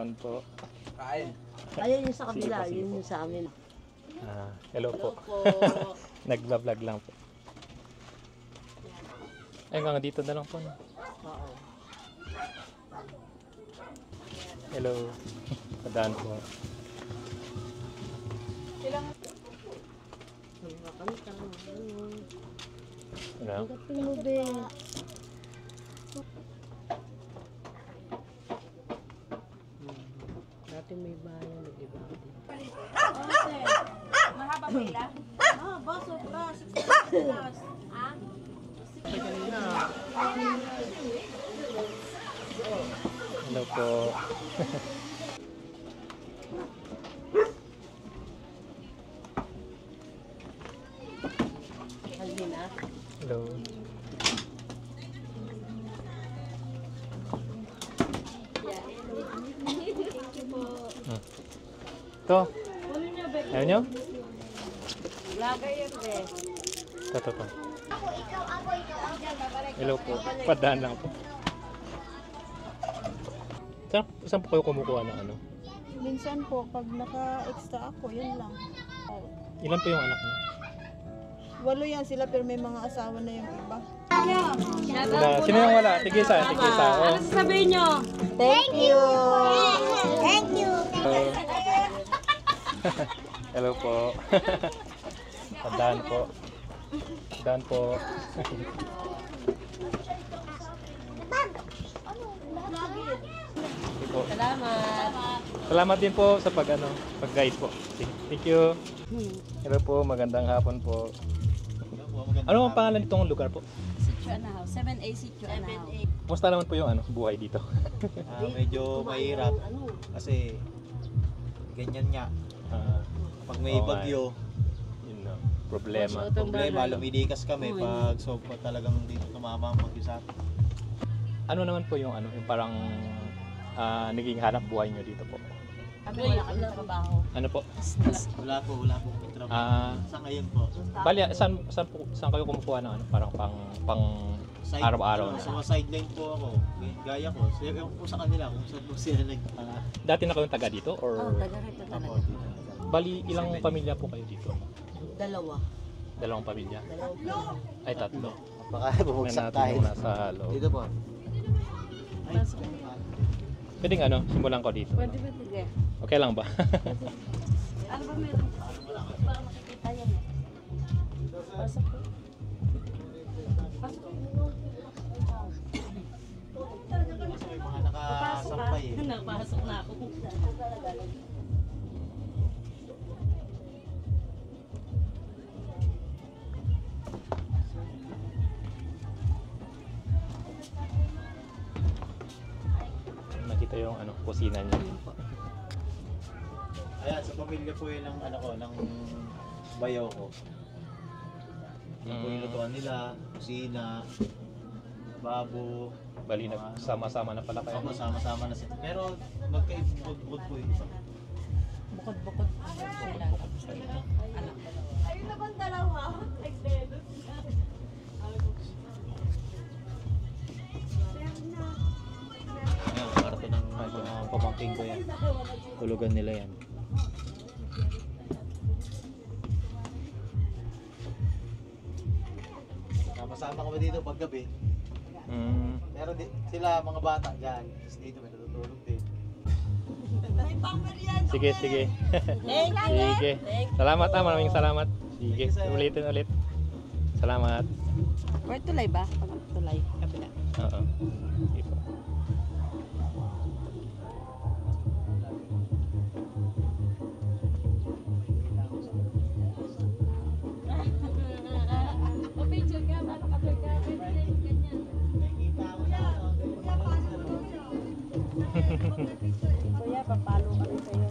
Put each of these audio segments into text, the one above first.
hapon po. Kain. Ayun yung sa kabila, Sige po, sige yun po. yung sa amin. Hello po. Nagba-vlog lang po. Ay, hanggang dito na lang po. No? Oo. Hello. Padaan po. Ang kakanta. Hello. Ang gating mo, be. Dati may bayan, nag-iba din. Mahaba ba ila? Baso plus, 60 plus. Hello po. Halina. Hello. Ito. Ayaw nyo? Lagay yun, be. Ito. Hello po. Padaan lang po. Saan po kayo kumukuha ng ano? Minsan po, pag naka-extra ako, yun lang. Ilan po yung anak niyo? 8 yan sila, pero may mga asawa na yung iba. Wala. Sino yung wala? Tigisa. Oh. Ano sasabihin nyo? Thank you! Hello po. Padaan po. Padaan po. Salamat. Salamat din po sa pag-guide po. Thank you. Hello po, magandang hapon po. Ano ang pangalan nitong lugar po? Sitio Anahaw. 7A Sitio Anahaw. Kumusta naman po yung buhay dito? Medyo mahirap kasi ganyan nga. Pag may Oo nga. bagyo, Yun na, problema. problema, lumidikas kami pag talagang dito tumama ang bagyo sa atin. Ano naman po yung yung parang naging hanap buhay nyo dito po? Kami wala kami trabaho. Ano po? Wala po trabaho. Sa ngayon po. Bali, saan kayo kumukuha ng parang pang araw-araw na? Sa sideline po ako. Gaya ko. Ewan po sa kanila kung saan po sila Dati na kayong taga dito? Or Taga rito talaga. bali, ilang pamilya po kayo dito? Dalawa. Dalawang pamilya? Ay, tatlo. Baka bumagsak natin tayo. yung nasa loob. Dito po. Pwedeng simulan ko dito. Pwede ba sige? Okay lang ba? Ano ba meron? Para makikita yan eh. Pasok po. May mga nakasampay eh. Napasok na ako. Nakita yung kusina niya. Ayan, sa pamilya po yun ng ng bayaw ko. Yung po yung lutuan nila, kusina, babo. Bali, nagsama-sama na pala kayo. Sama-sama na sila. Pero magkaibukod po yung iba. Bukod-bukod sila. Anak. Ayun na bang dalawa? Nagdelos. Ayan, kwarto ng mga pamangking ko yan. Tulugan nila yan. Sama-sama kami dito pag gabi. Pero sila mga bata dyan. Tapos dito may natutulog din. Sige. Sige. Salamat maraming salamat. Sige, ulitin ulit. Salamat. Where tulay ba? Pag tulay, kabila. Oo. Sige po. Picture ka, ano ka ba? Ganyan. Kuya, papalo kami sa'yo.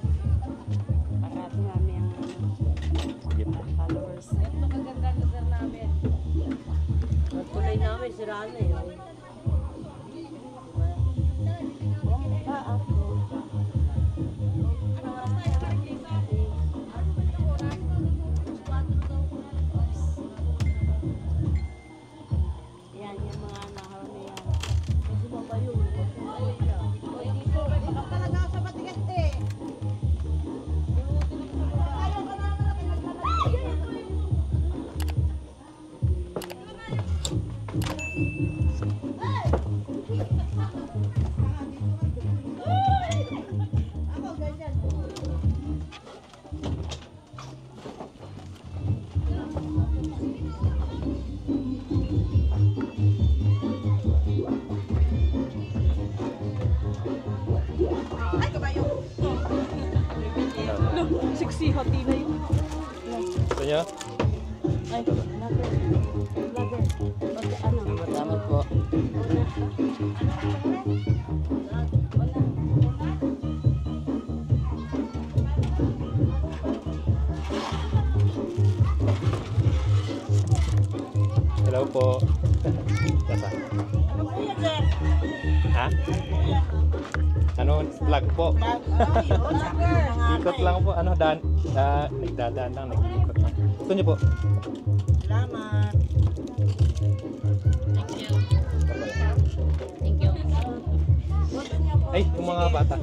Parati namin ang Sige po. followers. Ito kaganda lugar namin. Ang tulay namin, siraan na yun. Yan, yung mga nahaw na yan. Kasi ba yun? Talaga sa matigas Siksi hati na yun. Gusto nyo? Ay, lager. Lager. Pati ano? Matama po. Hello po. Kasa. Ha? Ano? Vlog po. Ikot lang po. Ano? Nagdadaan lang. Nag-ikot lang. Gusto nyo po? Salamat. Thank you. Ay, yung mga bata.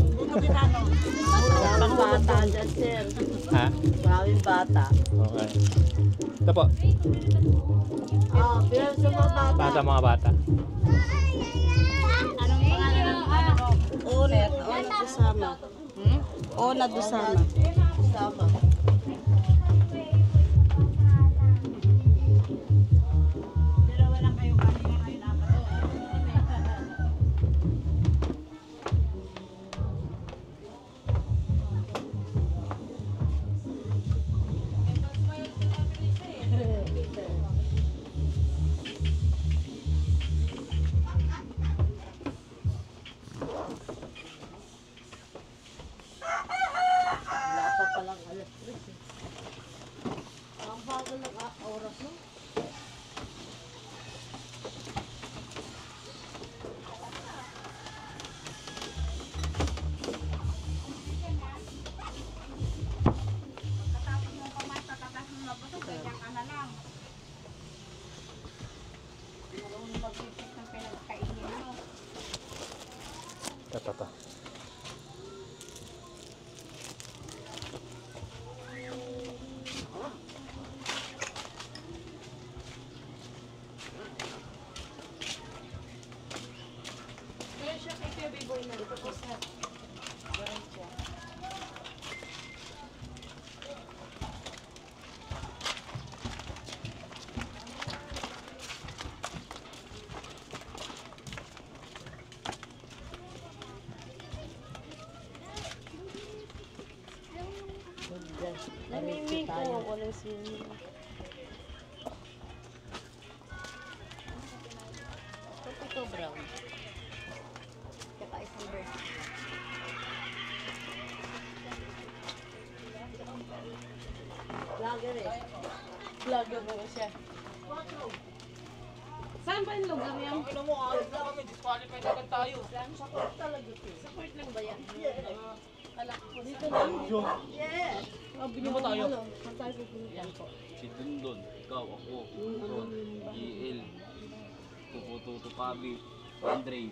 Maraming bata dyan, sir. Ha? Maraming bata. Okay. Ito po. Pero sa mga bata. Para sa mga bata. Anong pangalan ng ano ko? Ona Dusama. Ona Dusama. Dusama. Wala pa palang alas 3. Ang bago ng oras mo. Ito. Namimig ko ako ng swimming. Ito brown. Tsaka isang bird. Vlogger eh. Vlogger mo siya. Saan ba yung lugar yan? Ano mo, alis na kami, disqualified agad tayo. Support talaga to. Support lang ba yan? Alak ko dito Dito lang. lang. Yes. Ano ba tayo? Saan tayo pupunta? Yan po. Si Dundon, ikaw, ako, Ron, GL, Tupututu Pabi, Andre.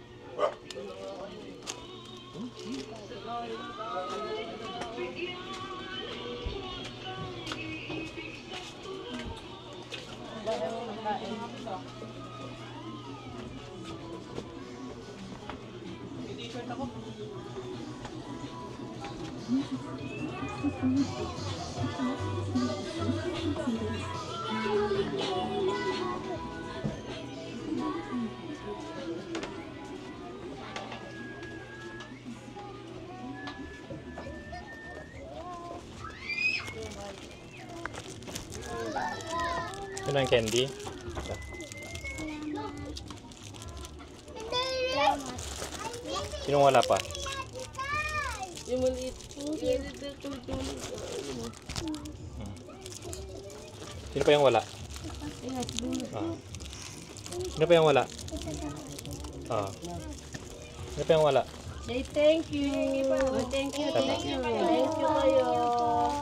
Ito na yung candy. Sinong wala pa? Yung maliit po. Sino pa yung wala? Sino pa yung wala? Sino pa yung wala? Say thank you. Thank you. Thank you. Thank you kayo.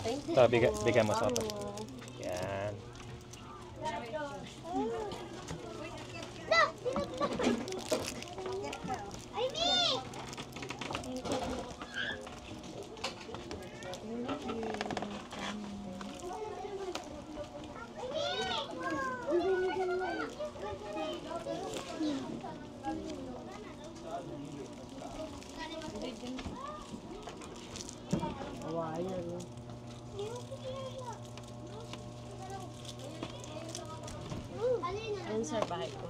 Thank you. Ito, bigay mo sa akin. Yan. Awayan. sir, bahay ko.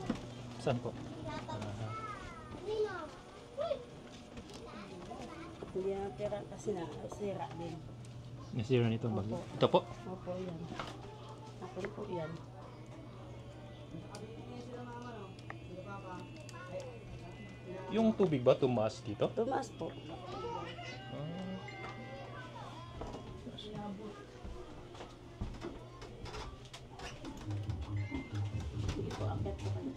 Saan po? Hindi natira kasi na sira din. Nasira nito ang bagyo. Opo. Ito po. Opo, yan. Ako po yan. Yung tubig ba tumaas dito? Tumaas po. Hindi po, akit po kayo.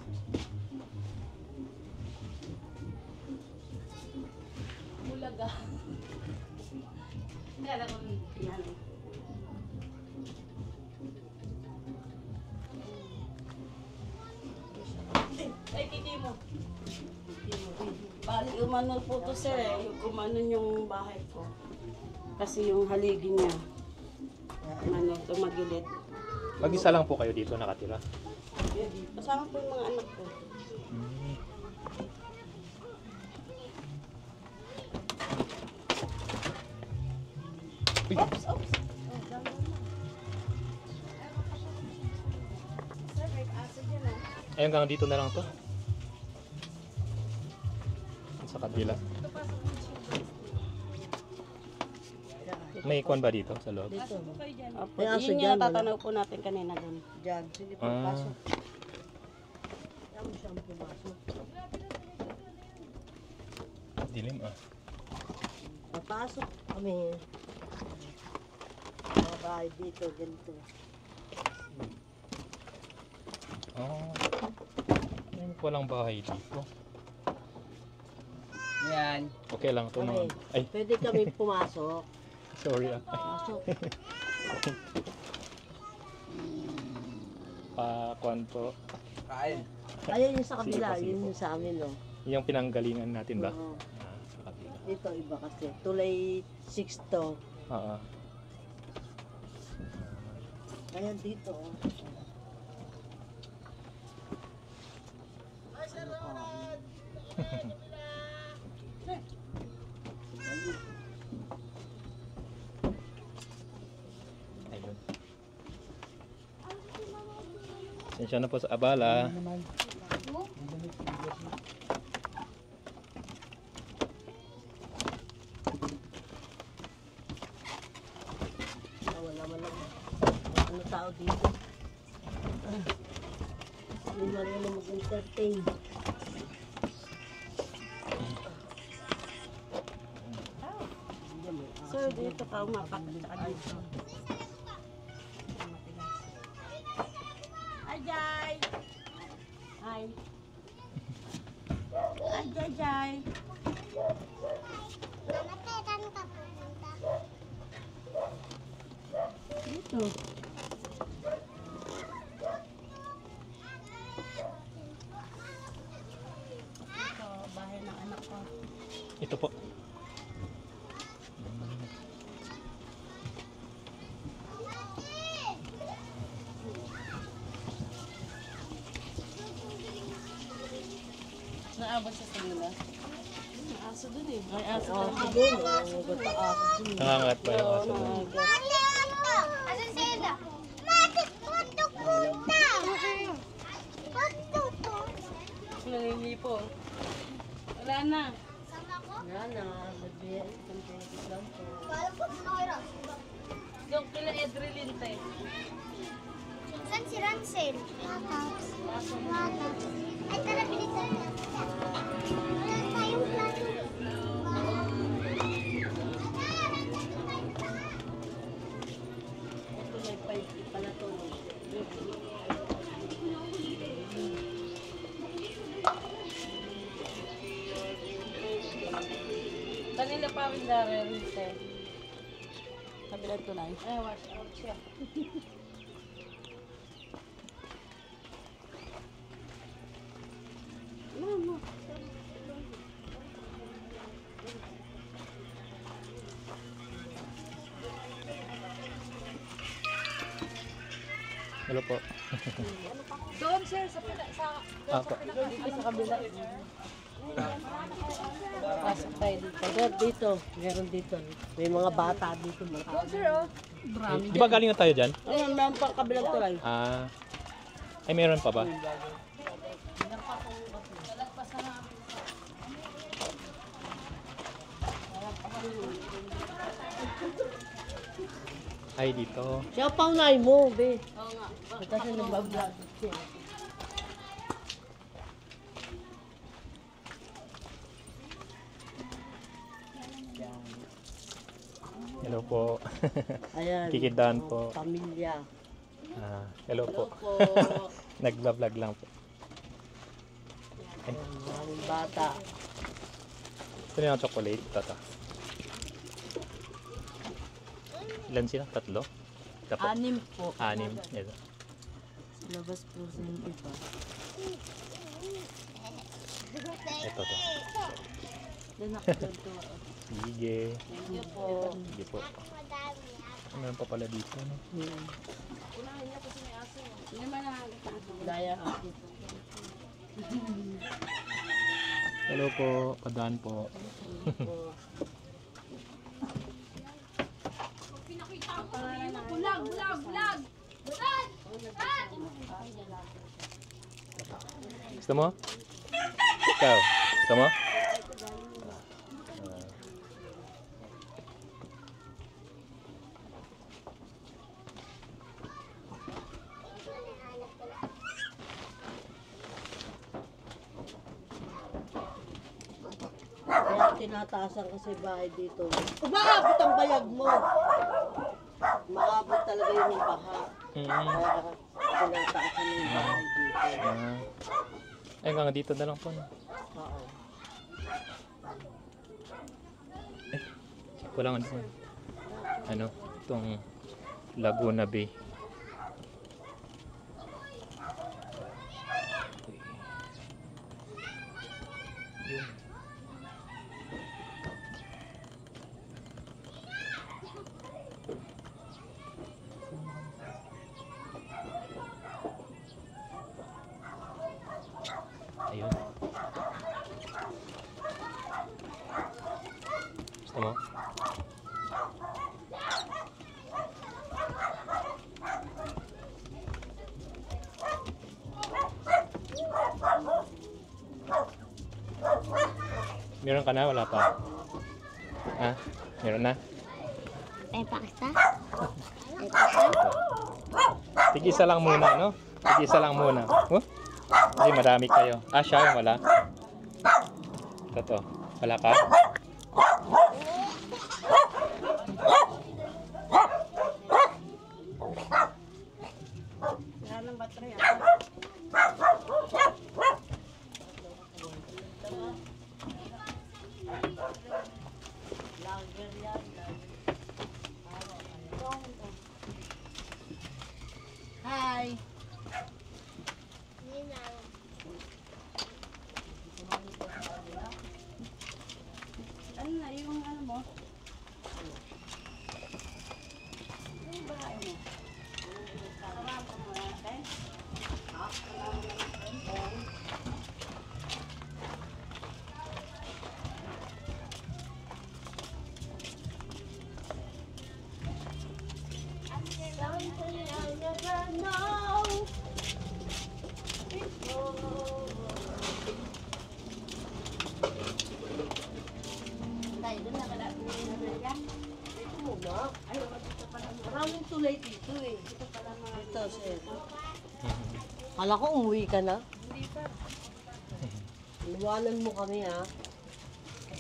Bulaga. Kala ko Yan. ay kiki mo. Bali, umano po to sir eh. Yung kumanon yung bahay ko. Kasi yung haligi niya. Ano, tumagilid. Mag-isa lang po kayo dito nakatira. Kasama po yung mga anak ko. Uy, Sir, may acid yan ah. ay hanggang dito na lang to. Sa kabila. May ikon ba dito sa loob? Dito. Opo, May aso yun dyan, yung natatanaw po natin kanina doon. Diyan. Sige po, Ah. pasok. Yan mo siyang pumasok. Dilim ah. Papasok kami. Mga bahay dito, ganito. Oh. Ay, walang bahay dito. Yan. Okay lang to Kami. mga. Ay, Pwede kami pumasok. sorry ah. Pasok. Kuwan po. Kain. Ayun yung sa kabila, Sige po, sige yun po. yung sa amin, no? Yung pinanggalingan natin ba? Oo. Ah, sa kabila. Ito iba kasi. Tulay 6 to. Oo. Ayan dito, oh. Ayun. Sensya na po sa abala. Wala man lang. Ano tao dito? Hindi marunong mag-entertain. Sir, dito ka umapak. Tsaka dito. Hi, Jai! Hi. Hi, Jai, Jai. Dito. Ito, bahay ng anak ko. Ito po. Naabot sa kanila. May aso dun eh. May aso Ah, dun. siguro. Gusto ako. Nangangat pa yung aso doon. Asan sila? Nangingipo. Wala na. Yan na. Magbiyay lang po. Yung kila Edrelin tayo. Saan si Ransel? Ay, tara, bilisan na. Wala tayong plato. Ito may 5 pala to. Kanila pa rin Darren tayo. Kabilang tulay. Ay, wash out siya. Mama. Hello po. Doon, sir, sa Apo. Dito sa kabila. Pasok tayo dito. Sir, dito. Meron dito. May mga bata dito. Doon, sir, oh. Di ba galing na tayo dyan? Ayun, meron pang kabilang tulay. Ah. Ay, meron pa ba? Ay, dito. Siya paunay mo, be. Oo nga. Kasi nagbablog siya. Hello po. Ayan. Kikidaan po. Pamilya. Hello po. Po. Nagla-vlog lang po. Ayan, maraming bata. Ito na yung chocolate. Tata. Ilan sila? Tatlo? Tapo. 6 po. 6. Ito. Labas po sa yung iba. Ito to. Doon ako dito. Sige. Thank you po. Sige po. Meron pa pala dito. No? Hindi man na. Daya ako. Hello po. Padaan po. Gusto mo? Ikaw? Gusto mo? Kaya tinataasan kasi bahay dito. Umaabot ang bayag mo. Maabot talaga yung baha. Kaya tinataasan yung bahay dito. Ay, hanggang dito na lang po. No? Oo. Wala nga dito. Ano? Itong Laguna Bay. Yun. Ayun. Gusto mo? Meron ka na? Wala pa? Ha? Meron na? May pakista? Tig-isa lang muna, no? Tig-isa lang muna. Oh? Kasi madami kayo. Siya yung wala. Ito. Wala ka? Wala ng battery. Lager yan. Hi! Ano na yung ano mo? Yung bahay mo. Sarap mo natin. Tayo doon nakala. Ito muna. Ay, dito pala mo. Maraming tulay dito eh. Dito pala mga. Ito, sir. Kala ko umuwi ka na. Hindi pa. Iwanan mo kami ha.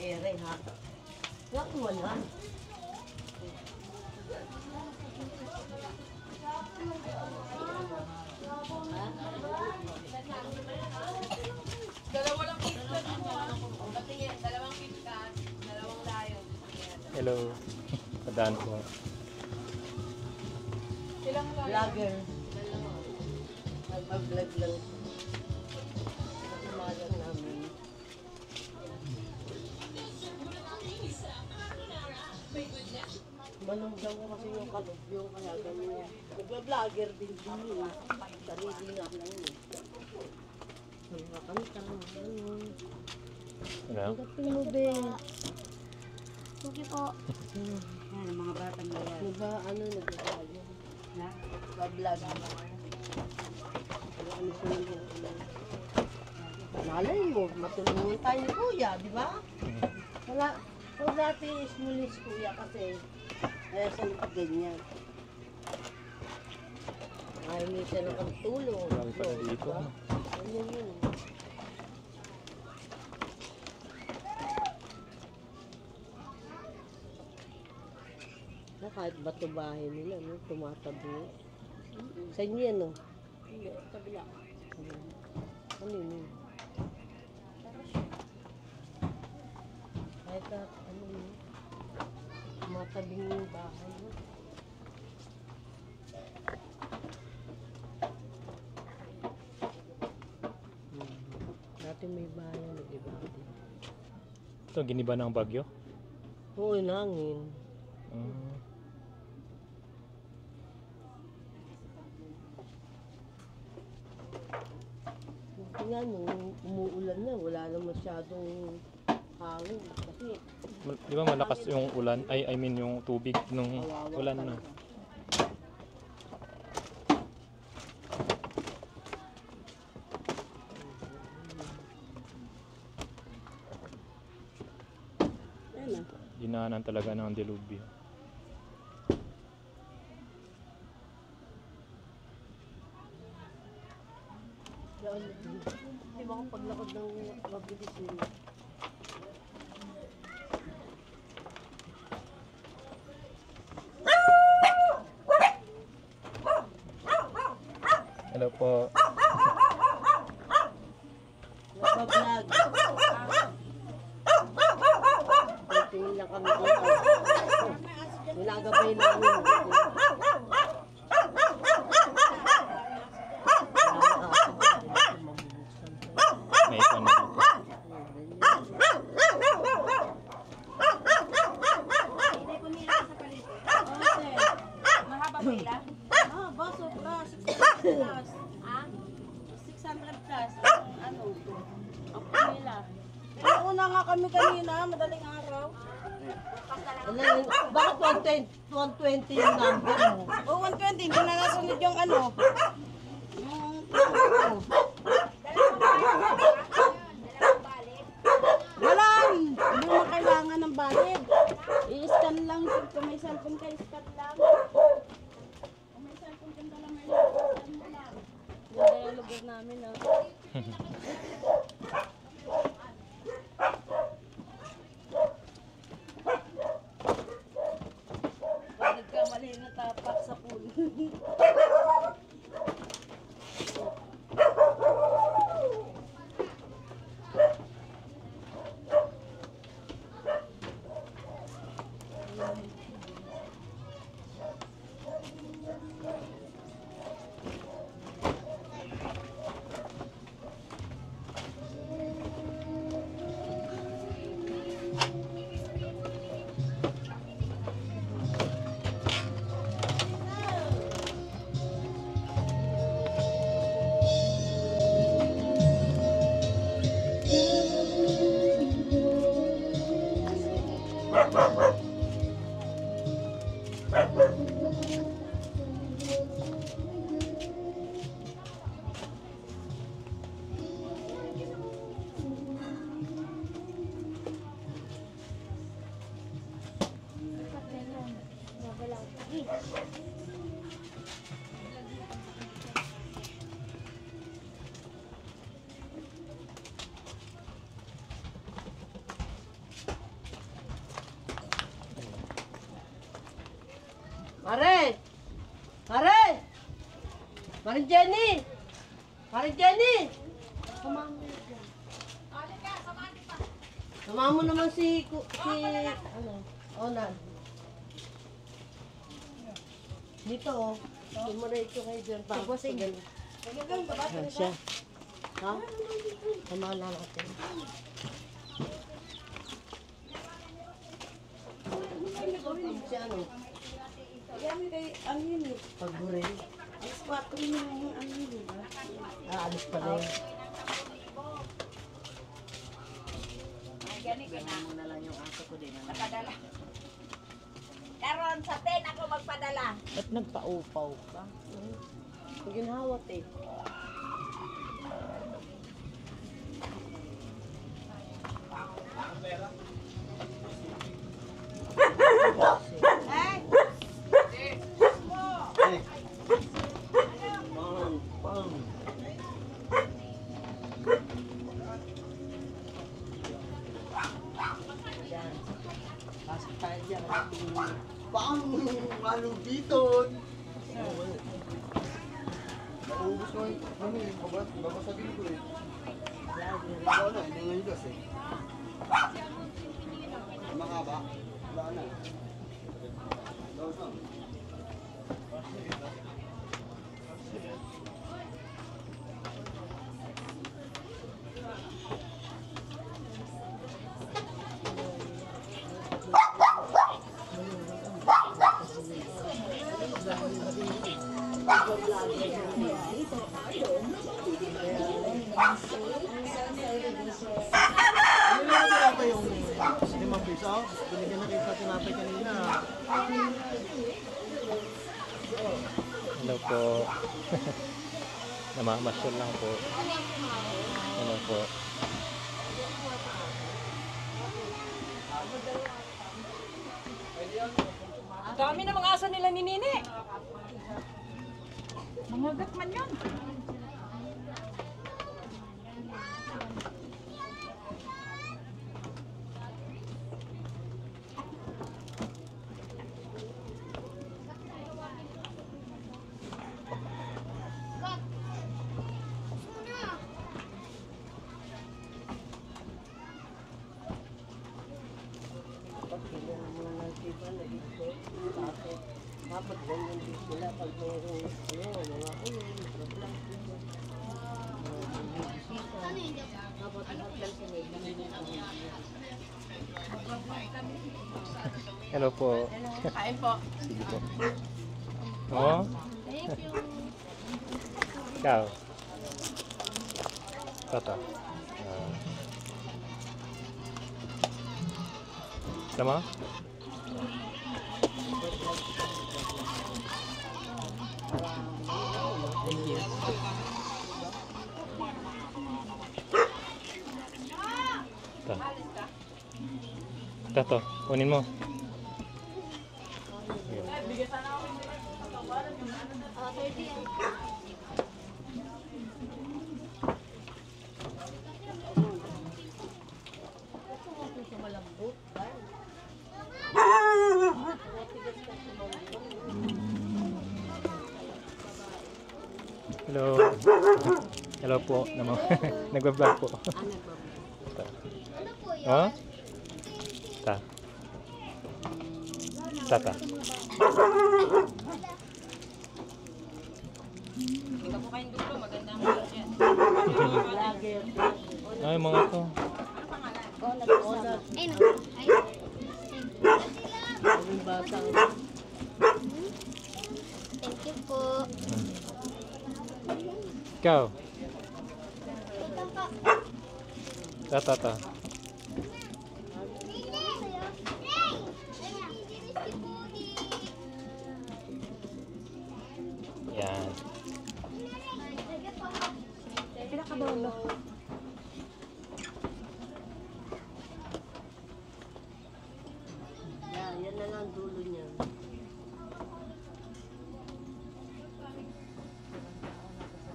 Ere ha. Wala wala. Hello. Padaan po. Vlogger. Nagpa-vlog lang. Umagang namin. Manong daw ko kasi yung kalubyo, kaya ganyan. Nagpa-vlogger din din. Sarili nga lang yun. Mga kami tama. Hello. Ang gato mo, be. Sige po. Yan, ang mga batang bayan. Diba, nag-vlog yun? Na? Nag-vlog. Ano siya yung Malay mo, matulungan tayo ni Kuya, di ba? Wala Kung dati smulis kuya kasi, kaya siya ganyan. Ayaw niya siya nakatulong. Marami pala dito. Diba? Ganyan yun. Na kahit bato bahay nila, no? Tumatabi. Sa inyo yan, no? Hindi, kabila. Ano yun? Kahit na, ano yun? Tumatabing yung bahay, no? Dati may bayan, nag-iba din. Ito, giniba ng bagyo. Oo, nangin. Mm. Buti nga, nung umuulan na, wala na masyadong hangin. Kasi, Di ba malakas yung ulan? I mean yung tubig nung kawawa ulan na. talaga. Ayun na. Dinaanan talaga ng dilubyo. Di ba kung paglakad ng mabilis yun? Hello po. Nagbablog. Tingin lang kami dito. Nilagabay namin. May ito na dito. Mahaba ba ila? Ah, ba, sobra. 600 plus. Ah? 600 plus. Ano? Ang pumila. Una nga kami kanina, madaling araw. Bakit 120 yung number mo? O, 120, hindi na nasunod yung ano. Wala! Hindi mo kailangan ng balid. I-scan lang. Kung may cellphone ka, i-scan lang. Kung may cellphone ka lang, may i-scan mo lang. Ganda yung lugar namin, ah. Pag nagkamali na tapak sa pool. Mare! Mare! Mare Jenny! Mare Jenny! Sama mo naman si ano, Onan. Dito oh. Dumiretso kayo dyan. Pagpasig. Yan siya. Ha? Samahan na natin. Si ano? Yan kay, ano yun eh. Pagburin. Alas 4 na yung ano yun, di ba? Aalis pa na yun. Karon sa 10 ako magpadala. Ba't nagpa-upaw ka? Ginhawat eh. Pang, pang. Yan. Pasok tayo dyan. Pang! Anong biton? Naubos mo yung babasagin ko eh. Wala na, hindi nga higas eh. Makaba? Wala na. Daos na. Ano yung tinapay yung 5 piso? Binigyan na kayo sa tinapay kanina. Hello po. Namamasyal lang po. Hello po. Ang dami na mga aso nila ni Nini. Mga gatman yun. Dapat ganyan din sila pag mayroong mga problem. Dapat lahat lang sila. Hello po. Kain po. Sige po. Oh? Thank you. Ikaw. Toto. Sama? Thank you. Toto, kunin mo. Hello. Hello po. Nagba-vlog po. Ito. Oh? Ta. Tata. Hindi po kayong dulo. Magandang vlog yan. Vlogger. Ay, mga to. Onat. Ay, no. Ay, Ang batang. thank you po. Ikaw. Ito po. Tata. Yan. Pinakabolo. Yan na lang dulo niya.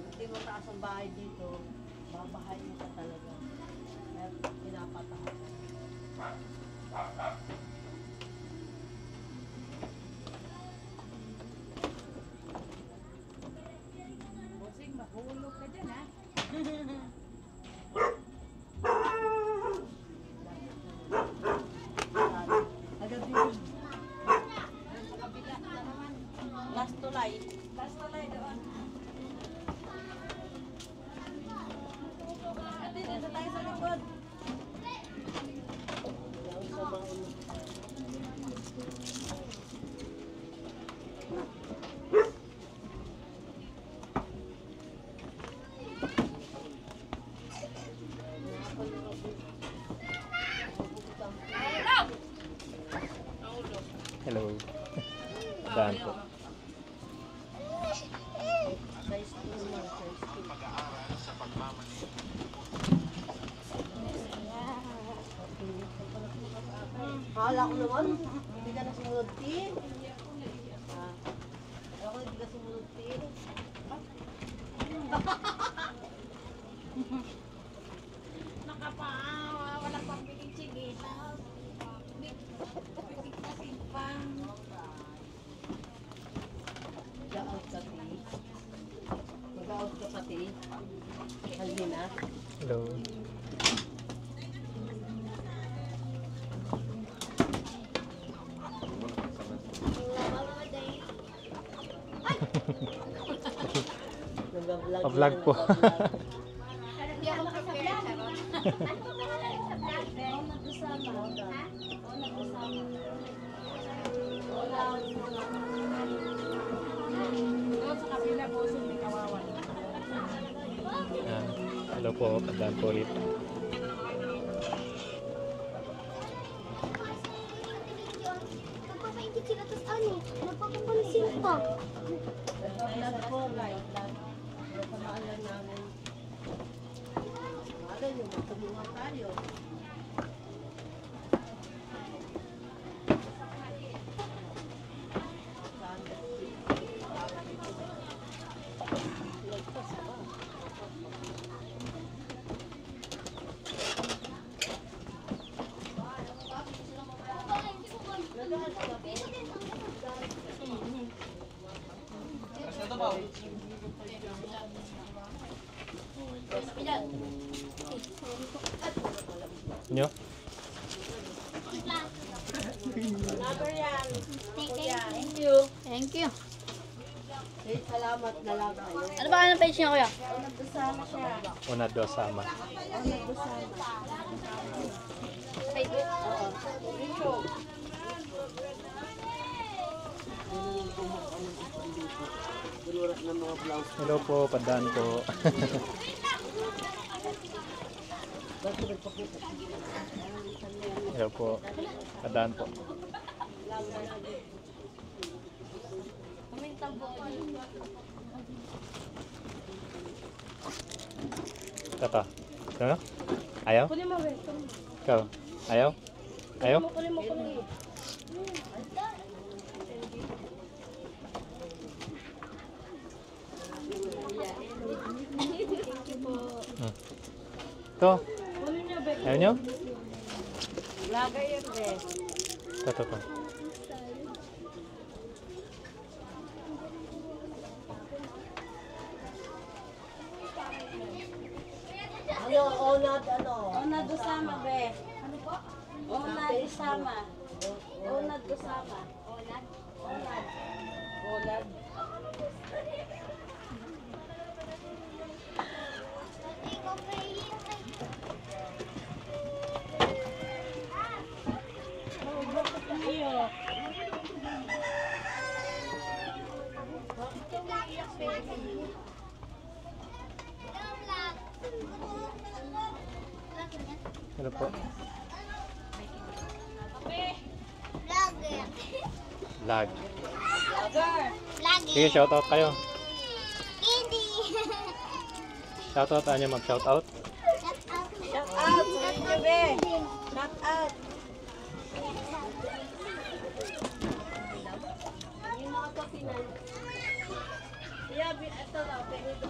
Hindi mo taas ang bahay dito, babahay mo ka talaga. Kaya pinapataas. Bossing, mahulog ka dyan, ha? Agad din. Last tulay. Last tulay doon. Ate, dito tayo sa likod. Yan sa mauna. Hello. Daan po. Size 2 lang, size 2. Akala ko naman, hindi ka na sumunod, Tin. Ako hindi ka sumunod, Tin. Nakapaawa, wala pang biling chigitas. Pipigtasin pa. Mag-out ka, Ti. Mag-out ka pa, Ti. Halina. Hello. Nag-vlog Pa-vlog yan, po. nag-vlog. Hindi ako makapagyan. Ano pa pangalan sa vlog? Oo, nagkasama. Oo, nagkasama. Doon sa kabila po, may kawawan. Yan. Hello po, tandaan po ulit. Magpapainggit sila, tapos ano? Magpapapansin pa. Vlog po, vlog. Pamahalan namin. Pamahalan nyo, magtulungan tayo. Inyo? Thank you. Thank you. Eh, salamat na lang kayo. Ano ba ang page niya, kuya? Nagkasama siya. Una, dos, sama. Oo, nagkasama. Gururat ng mga blouse. Hello po, tandaan po. Ba't nagpakita? Hello po, tandaan po. Tata. Ano? Ayaw? Kunin mo, Wes. Ikaw? Ayaw? Ayaw? Kunin mo. Ito. Kunin niyo, Bek. Ayaw nyo? Lagay yun, Bek. Ito. Ano, onad, ano? Oo, nagkasama, Bek. Ano po? Oo, nagkasama. Oo, nagkasama. Olad. Iyo. Hello po. Vlog. Sige, shoutout kayo. Hindi. Shoutout, ano nyo mag-shoutout? Shout out. Shout out, Bek. Shout out. Yung mga kapinan. Yeah, ito na, pero ito.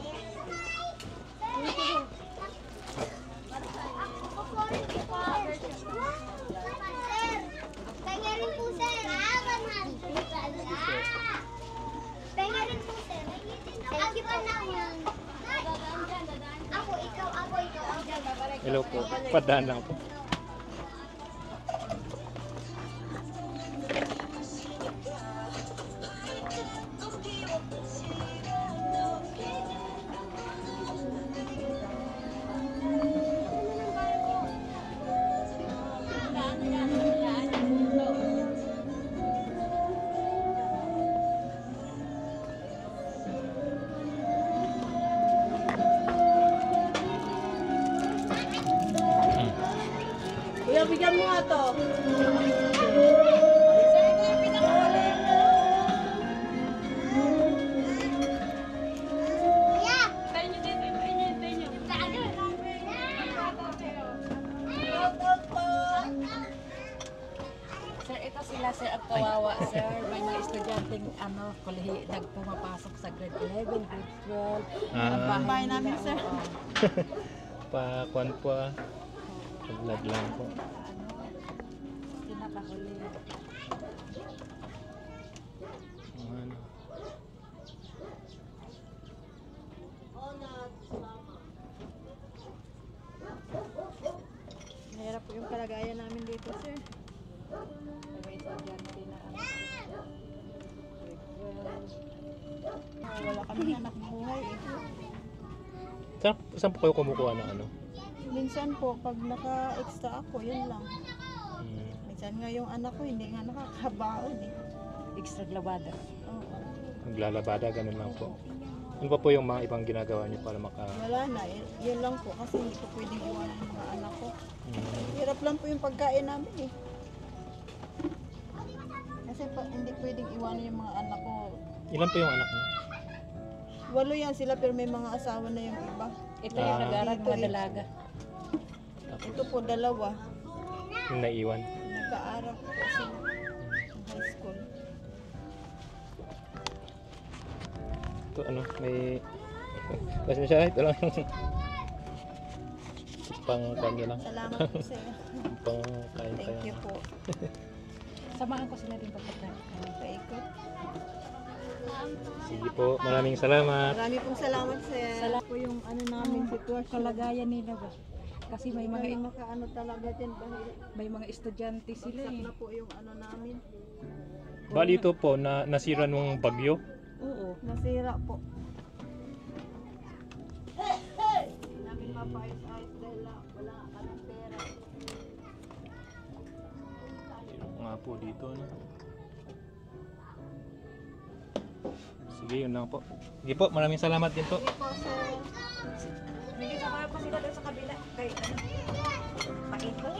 Pengen rin po, sir. Pengen rin po, sir. Thank you po naman. Ako, ikaw. Hello po, padaan lang po. Kuya, bigyan mo nga to. Sir, ito sila, sir, ang kawawa, sir. May mga estudyanteng nagpumapasok sa grade 11, grade 12. Ah, Bahay namin, sir. pa-kwan po ah. Vlog lang po. Pinakahuli. Ano. Mahirap po yung kalagayan namin dito, sir. May estudyante na wala kami anak buhay eh. Saan po kayo kumukuha ng ano? Minsan po, pag naka-extra ako, yun lang. Hmm. Minsan nga yung anak ko, hindi nga nakakabaon eh. Extra glabada. Oo. Naglalabada, ganun lang po. Ano pa po yung mga ibang ginagawa niyo para Wala na, yun lang po. Kasi hindi ko pwedeng iwanan yung mga anak ko. Hmm. Hirap lang po yung pagkain namin eh. Kasi hindi pwedeng iwanan yung mga anak ko. Ilan po yung anak niyo? 8 yan sila pero may mga asawa na yung iba. Ito yung nag-aaral, mga dalaga. Ito po 2. Yung naiwan. Nag-aaral po kasi ng high school. Ito ano, may... Pasensya, ito lang yung... pang kanya lang. Salamat po sa iyo. Pang kain Thank you po. Samahan ko sila din pagkakaan. Paikot. Sige po, maraming salamat. Marami pong salamat sir. Salamat po yung ano namin sitwasyon. Kalagayan nila ba? Kasi may mga makaano talaga din dahil may mga estudyante sila bagsak eh. na po yung ano namin. Bali ito po, nasira nung bagyo. Oo. Nasira po. Hindi namin mapayos-ayos dahil wala kaming pera. Ito nga po dito. No? Sige, yun lang po. Sige po, maraming salamat din po. Po sir. May kasama pa sila doon sa kabila. Kay ano? Paikot.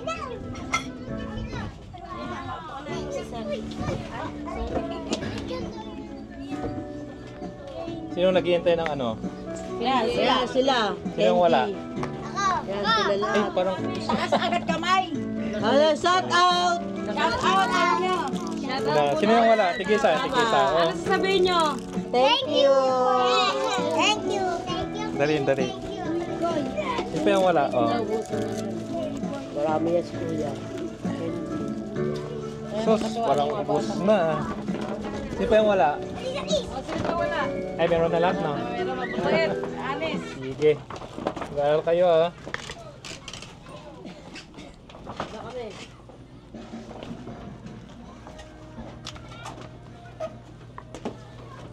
Sino naghihintay ng ano? Yan sila. Sino wala? Yan sila Ay, lahat. parang... Taas agad kamay! Hello, shout out! Shout out ano? Sino yung wala? Tigisa, tigisa. Oh. Ano sasabihin nyo? Thank you! Thank you. Thank you. Dali, dali. Sino pa yung wala? Oh. Marami yan si Kuya. Sus, parang ubos na. Sino pa yung wala? O, sino pa wala? Ay, meron na lahat, no? Meron mabait. Anis. Sige. Mag-aaral kayo, ah.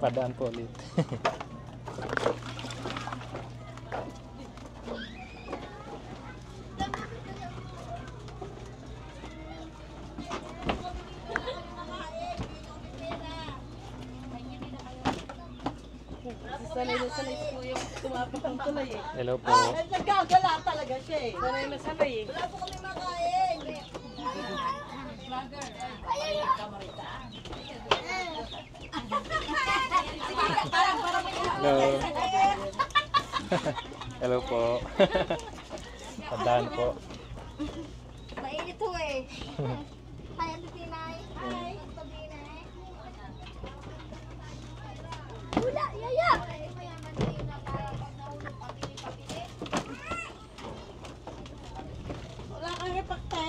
Padaan po ulit. Sanay na sanay ko yung tumapak ang tulay eh. Hello po. Nagkagala talaga siya eh. Sanay na sanay eh. Wala po kami makain. Hello. Hello po. Padaan po. Mainit ho eh. Hi, Ate Pinay. Hi. Pinay. Wala, yaya. Wala kang repakte.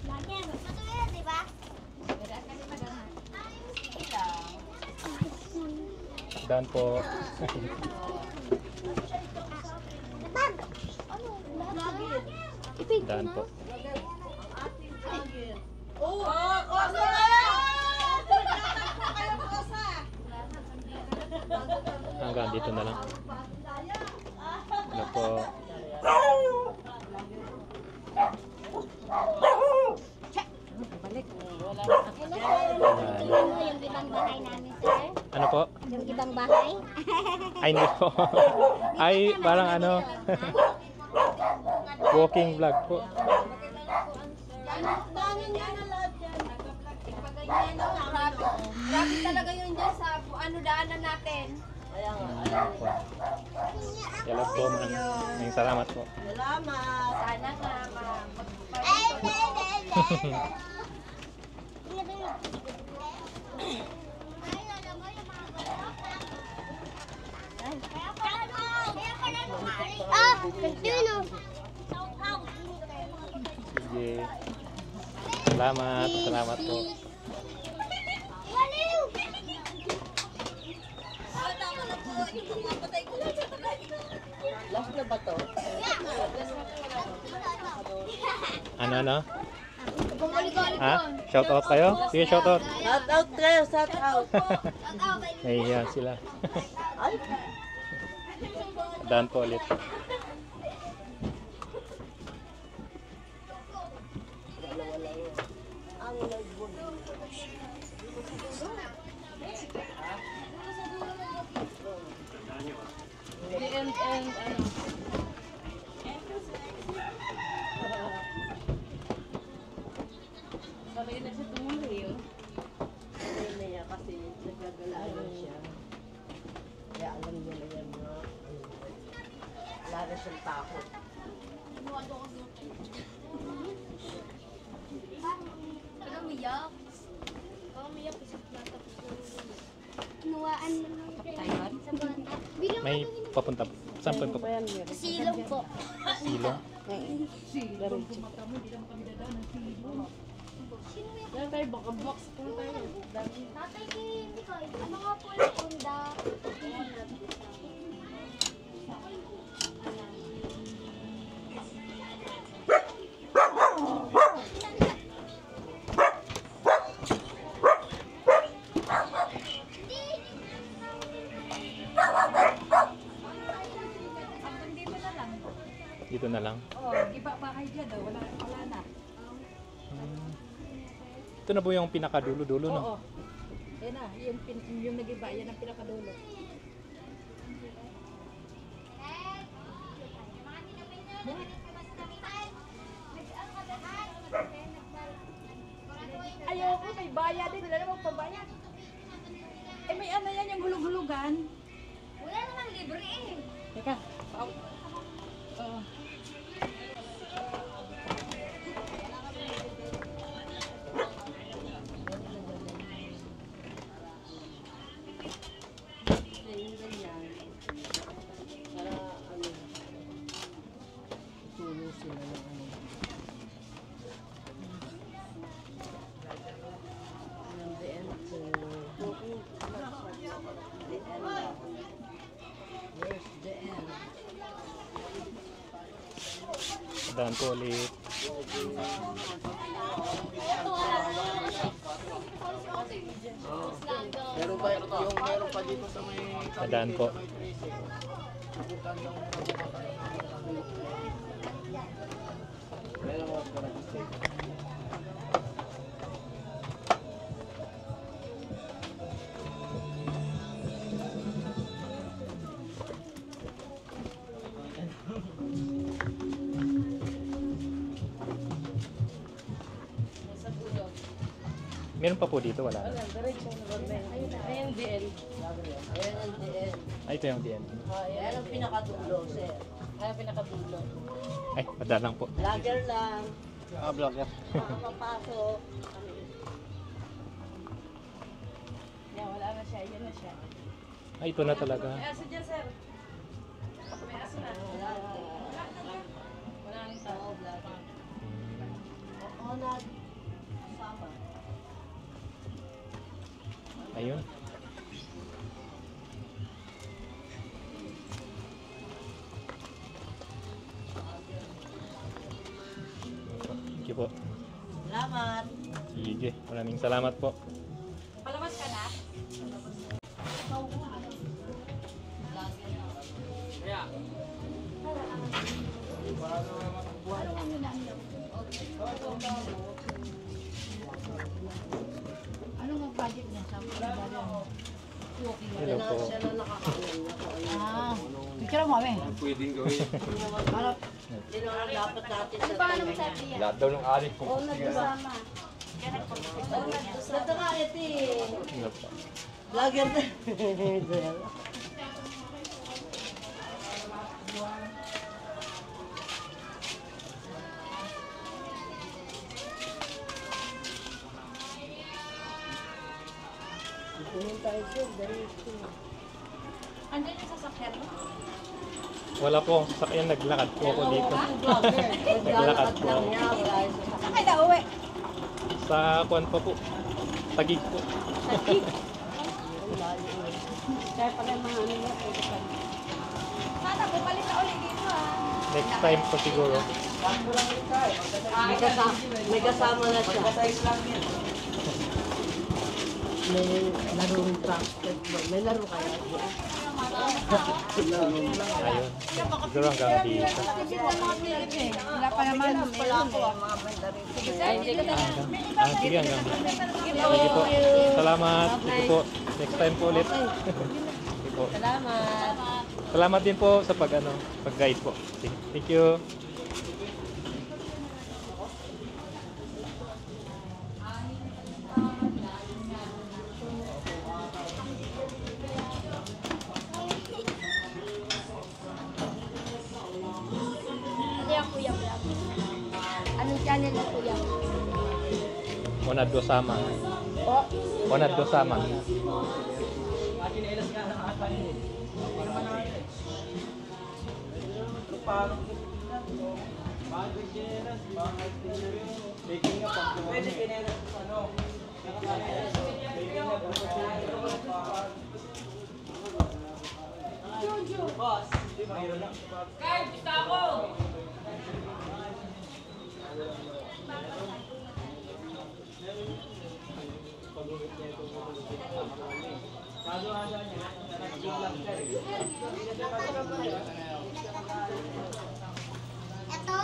Lagi, matuloy, di ba? Padaan po. Lagi. Padaan po. Hanggang dito na lang. Hello po. Yung ibang bahay namin, sir. Ano po? Yung ibang bahay. Ay, hindi po. Ay, parang ano. Walking vlog po. Grabe talaga yun dyan sa ano daanan natin. Hello po. Maraming salamat po. Salamat. Sana nga Ah, yun o. Sige. Salamat. Salamat po. Waliw! Last na ba to? Ano? Bumalik-balik Ha? Shout out kayo? Sige, shout out. Shout out kayo, shout out. Nahihiya sila. Ay, Daan po ulit. ang nagbunog. And ano. Sabay na siya tumuloy yun. Hindi niya kasi nagagalayan siya. Kaya alam niya na yan mga wala na siyang takot. Nuwaan mo lang sa bata. Bilang May papunta po. Saan po papunta? silong po. Silong? Yan tayo, baka box po tayo. Tatay Kim, ano nga po yung unda? Dito na lang. Oh, iba bahay dyan daw. Wala na. Ito na po yung pinakadulo-dulo, no? Oo. Yan na, yung nag-iba, yan ang pinakadulo. Ayoko, may bayad din. Wala namang pambayad. Eh, may ano yan, yung hulug-hulugan. Wala namang libre eh. Teka, pao. Oo. Yung ganyan. Para ano, tulong sila ng ano. Ng DN to DN. Where's DN? Daan po ulit. Meron pa dito sa may Daan po. meron pa para dito. Meron pa po dito, wala na. Ayan DN. Ayan ang DN. Ay, ito yung DN. Ayan ang pinakadulo, sir. Ay, pinakadulo. Ay, padaan lang po. Vlogger lang. Vlogger. Makakapasok. Yan, wala na siya. Yan na siya. Ay, ito na talaga. May aso dyan, sir. May aso na. Wala. Wala nang tao. Oo, sama. Ayun. Thank you po. Salamat. Sige, maraming salamat po. Palabas ka na? Anong ang budget niya? Sa Hello po. Siya na nakakain. Ako ayun. picture mo, eh. Pwedeng gawin. Hindi naman dapat natin sa tayo. Lahat daw ng alit ko. Oo, nagkasama. Sa nga, ito eh. Hello po. Vlogger na. Pumunta tayo sir, diretso. Andyan yung sasakyan mo? Wala po akong sasakyan, naglakad po ako dito. Vlogger. Naglalakad lang niya, wala yung sasakyan. Saan kayo nauwi? Sa kuwan pa po. Tagig po. Kaya pala yung mga ano niya, pwede pa. Sana bumalik na ulit dito ha. Next time po siguro. May kasama na siya. May larong basketball. May laro kaya siya. Ayun. Siguro hanggang dito. Wala pa naman. Meron eh. Sige, hanggang dito. Sige po. Salamat. Sige po. Next time po ulit. Sige po. Salamat. Salamat din po sa pag-guide po. Sige. Thank you. Ano yung kuya mo? Anong channel na kuya mo? Onad do sama. Po? Onad do sama. Ito?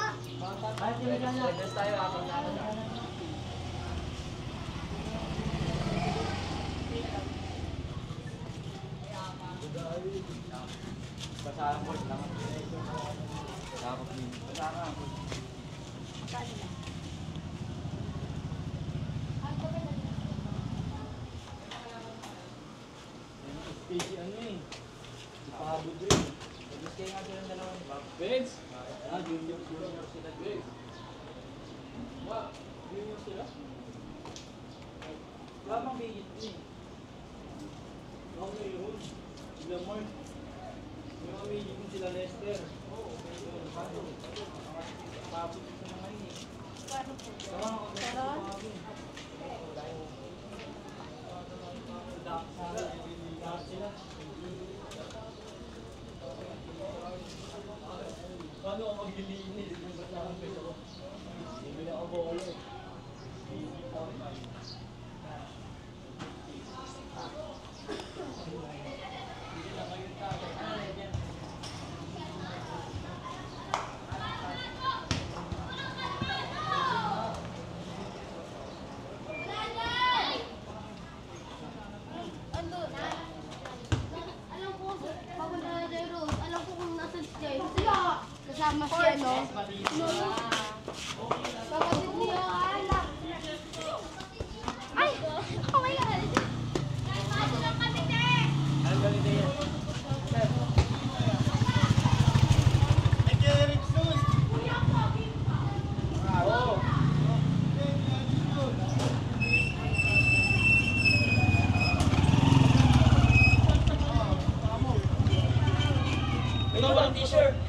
Kasama siya, no? Kapatid niya, anak. Ay! Oh my God! Ito ba ang t-shirt?